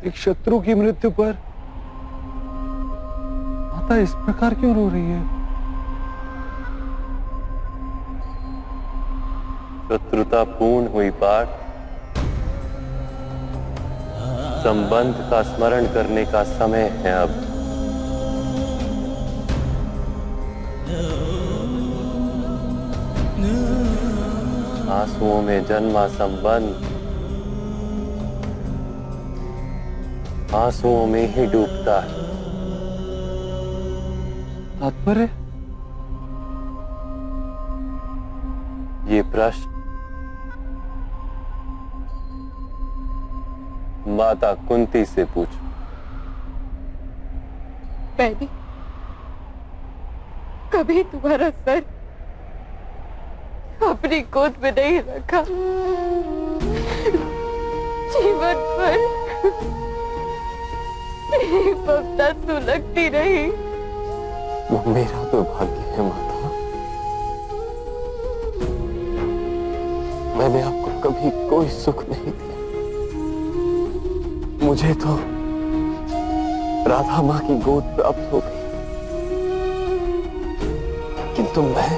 एक शत्रु की मृत्यु पर माता इस प्रकार क्यों रो रही है? शत्रुता पूर्ण हुई पार्थ। संबंध का स्मरण करने का समय है अब। आंसुओं में जन्मा संबंध आंसुओं में ही डूबता है। तात्पर्य? ये प्रश्न माता कुंती से पूछो। मैंने कभी तुम्हारा सर अपनी गोद में नहीं रखा। जीवन भर मेरी ममता सुलगती रही। वो मेरा दुर्भाग्य है माता। मैंने आपको कभी कोई सुख नहीं दिया। मुझे तो राधा मां की गोद प्राप्त हो गई, किंतु मैं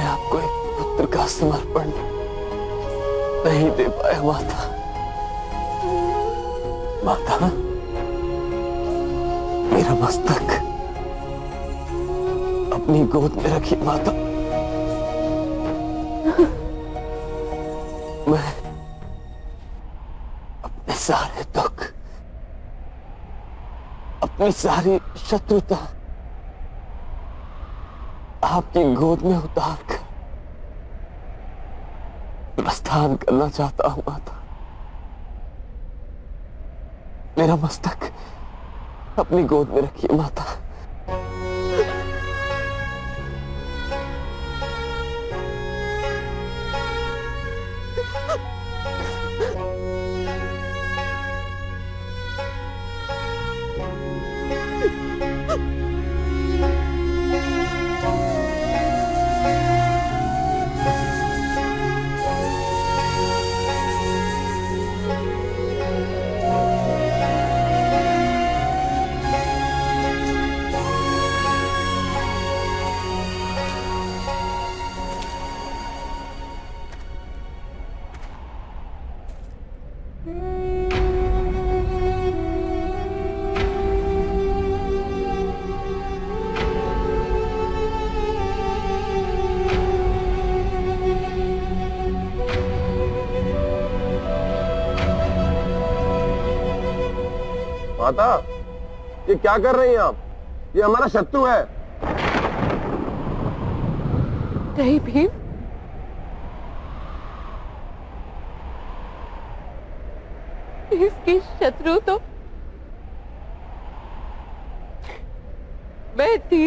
आपको एक पुत्र का समर्पण नहीं दे पाया माता। माता, मेरा मस्तक अपनी गोद में रखिए माता। मैं अपने सारे दुख, अपनी सारी शत्रुता आपकी गोद में उतार कर प्रस्थान करना चाहता हूं माता। मेरा मस्तक अपनी गोद में रखिए माता। माता, ये क्या कर रही हैं आप? ये हमारा शत्रु है। नहीं भीम, इसकी शत्रु तो मैं थी।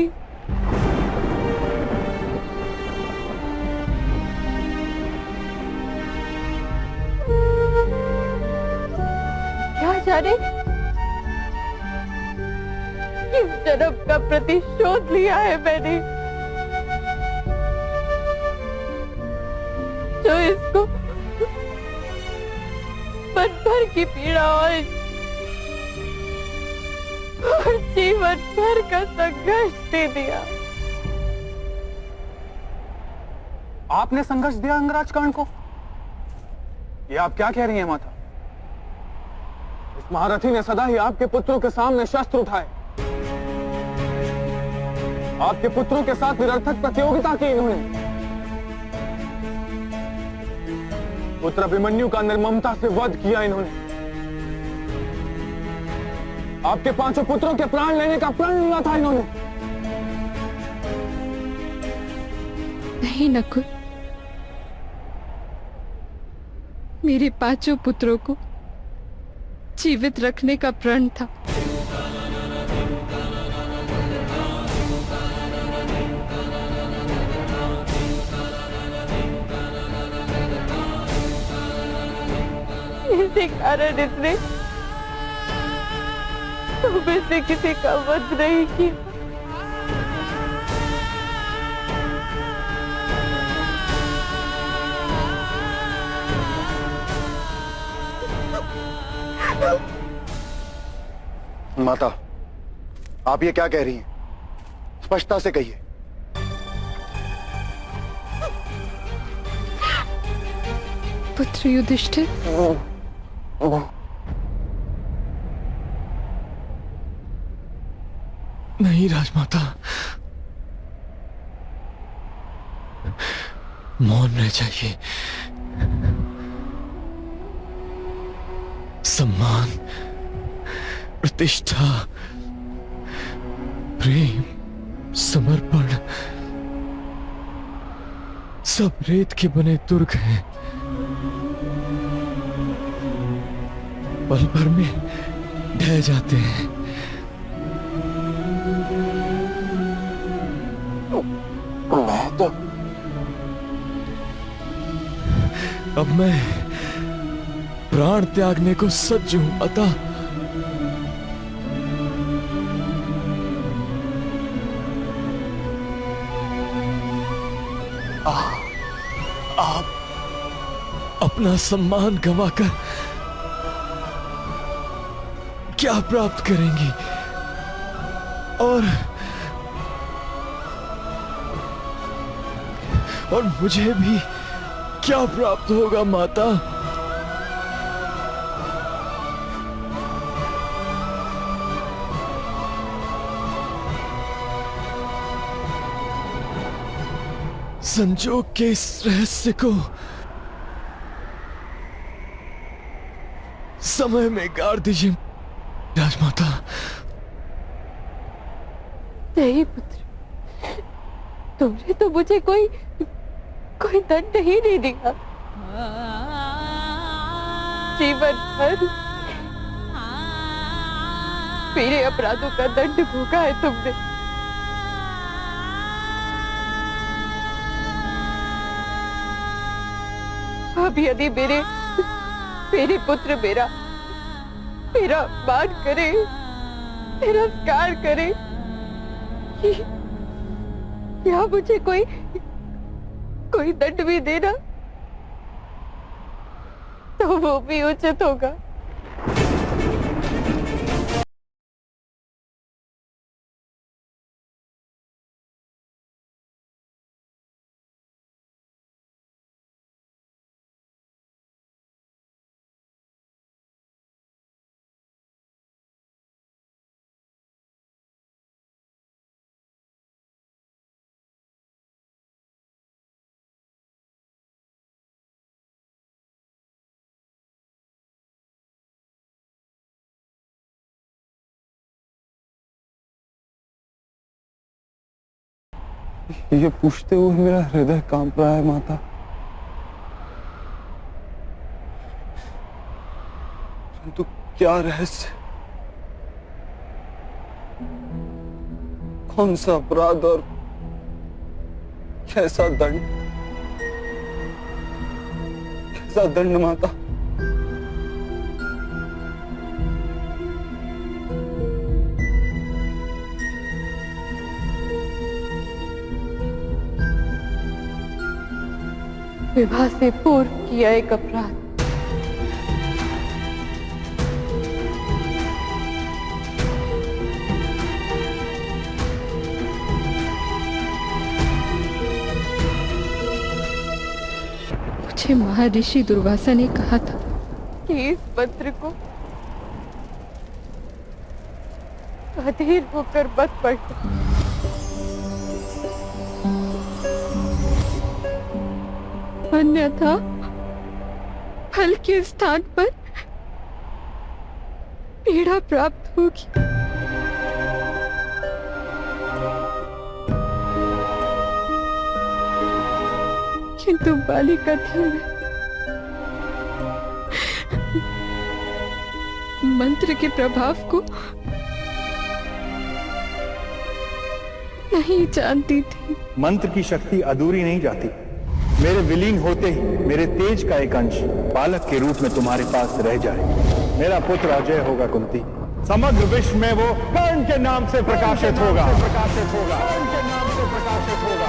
क्या जाने किस जन्म का प्रतिशोध लिया है मैंने, जो इसको पल भर की पीड़ा और जीवन भर का संघर्ष दे दिया। आपने संघर्ष दिया अंगराज कर्ण को? ये आप क्या कह रही हैं माता? इस महारथी ने सदा ही आपके पुत्रों के सामने शस्त्र उठाए, आपके पुत्रों के साथ निरर्थक प्रतियोगिता की इन्होंने। पुत्र अभिमन्यु का निर्ममता से वध किया इन्होंने। आपके 5 पुत्रों के प्राण लेने का प्रण लिया था इन्होंने। नहीं नकुल, मेरे 5 पुत्रों को जीवित रखने का प्रण था। इसी कारण इसने तुम्हें से किसी का वध नहीं किया। माता, आप ये क्या कह रही हैं? स्पष्टता से कहिए। पुत्र युधिष्ठिर, नहीं राजमाता, मौन रह जाइए। सम्मान, प्रतिष्ठा, प्रेम, समर्पण सब रेत के बने दुर्ग हैं। पल भर में ढह जाते हैं। मैं तो अब मैं प्राण त्यागने को सज्ज हूं। अतः आप अपना सम्मान गंवाकर क्या प्राप्त करेंगी? और मुझे भी क्या प्राप्त होगा माता? संजोग के इस रहस्य को समय में गाड़ दीजिए राजमाता। नहीं पुत्र, तुमने तो मुझे कोई दंड ही नहीं दिया। जीवन भर मेरे अपराधों का दंड भोगा है तुमने। अब यदि मेरे पुत्र मेरा अपमान करे, तिरस्कार करे, या मुझे कोई दंड भी देना, तो वो भी उचित होगा। ये पूछते हुए मेरा हृदय कांप रहा है माता। परंतु क्या रहस्य, कौन सा अपराध और कैसा दंड, कैसा दंड माता? विवाह से पूर्व किया एक अपराध, मुझे महर्षि दुर्वासा ने कहा था कि इस मंत्र को अधीर होकर मत पढ़ना। अन्यथा फल के स्थान पर पीड़ा प्राप्त होगी। किंतु बालिका थी मैं, मंत्र के प्रभाव को नहीं जानती थी। मंत्र की शक्ति अधूरी नहीं जाती। मेरे विलीन होते ही मेरे तेज का एक अंश बालक के रूप में तुम्हारे पास रह जाए। मेरा पुत्र अजय होगा कुंती। समग्र विश्व में वो कर्ण के नाम से प्रकाशित होगा। कर्ण के नाम से प्रकाशित होगा।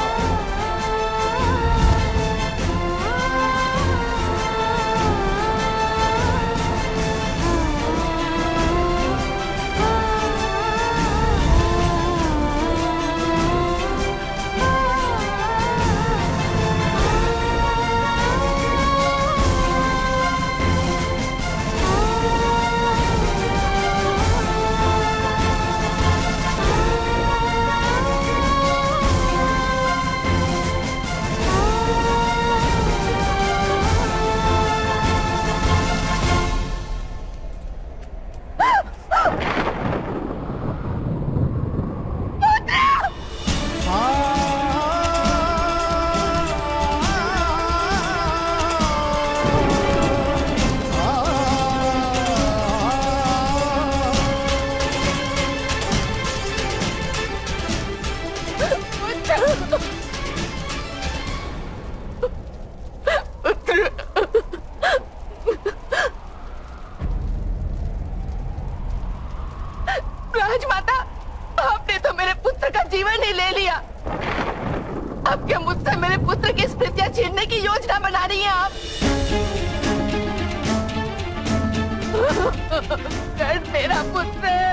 कर्ण मेरा पुत्र है,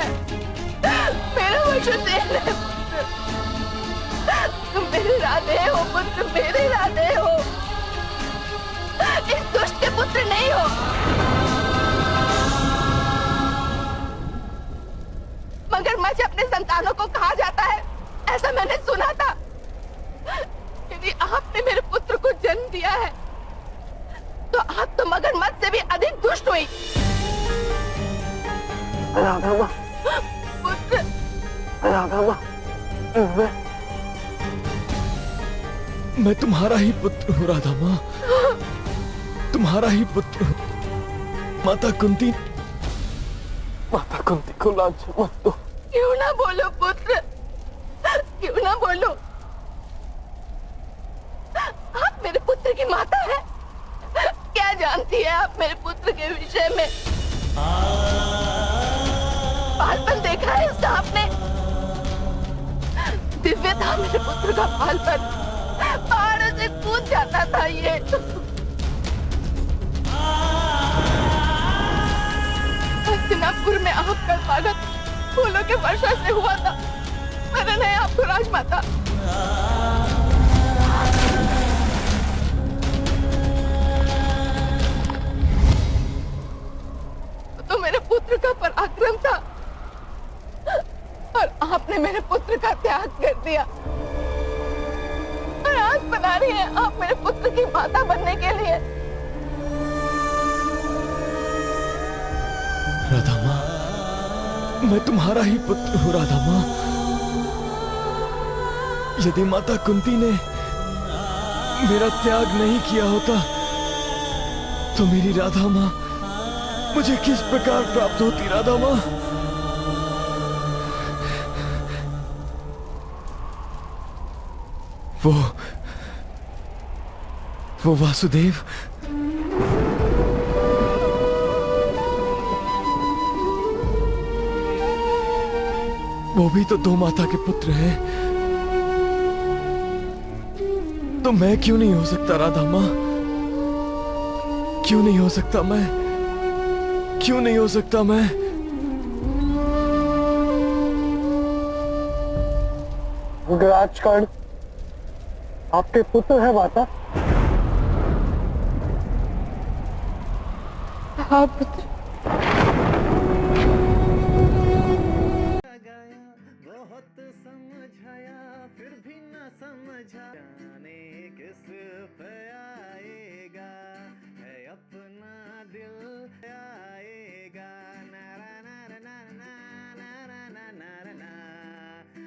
मेरा वसुदेव है पुत्र। तुम मेरे राधे हो पुत्र, मेरे राधे हो, इस दुष्ट के पुत्र नहीं हो। मगरमच्छ अपने संतानों को कहा जाता है, ऐसा मैंने सुना था। यदि आपने मेरे पुत्र को जन्म दिया है तो आप तो मगरमच्छ से भी अधिक दुष्ट हुई। राधा माँ, पुत्र, राधा माँ, मैं तुम्हारा ही पुत्र हूँ राधा माँ, तुम्हारा ही पुत्र हूँ। माता कुंती को लांछन मत दो। क्यों ना बोलो पुत्र, क्यों ना बोलो। आप मेरे पुत्र की माता है, क्या जानती है आप मेरे पुत्र के विषय में? बालपन देखा है इसका आपने? दिव्य था मेरे पुत्र का बालपन, पहाड़ों से कूद जाता था ये। हस्तिनापुर में आपका स्वागत फूलों के वर्षा से हुआ था। मैंने नहीं आपको राजमाता। तो मेरे पुत्र का पराक्रम था और आपने मेरे पुत्र का त्याग कर दिया। और आज बना रही हैं आप मेरे पुत्र की माता बनने के लिए। राधा माँ, मैं तुम्हारा ही पुत्र हूँ राधा माँ। यदि माता कुंती ने मेरा त्याग नहीं किया होता तो मेरी राधा माँ मुझे किस प्रकार प्राप्त होती राधा माँ? वो वासुदेव, वो भी तो दो माता के पुत्र हैं। तो मैं क्यों नहीं हो सकता राधा माँ? क्यों नहीं हो सकता मैं? क्यों नहीं हो सकता मैं? राजकर्ण आपके पुत्र है माता। हाँ पुत्र। बहुत समझाया फिर भी ना समझा।